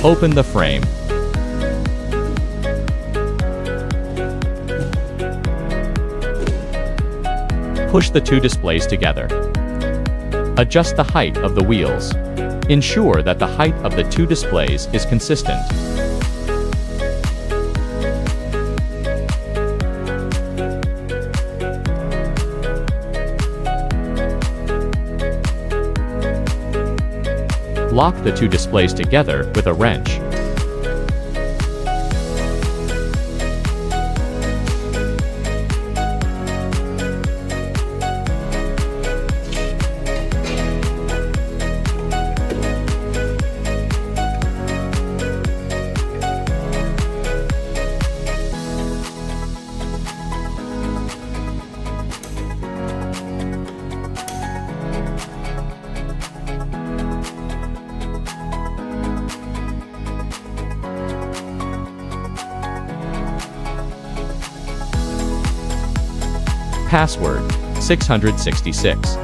Open the frame. Push the two displays together. Adjust the height of the wheels. Ensure that the height of the two displays is consistent. Lock the two displays together with a wrench. Password 666.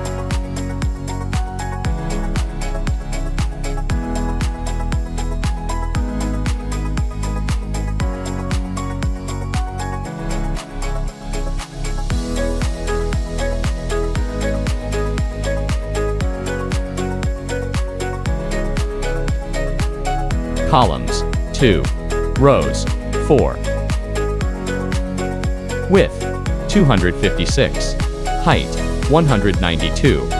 Columns 2. Rows 4. Width 256. Height 192.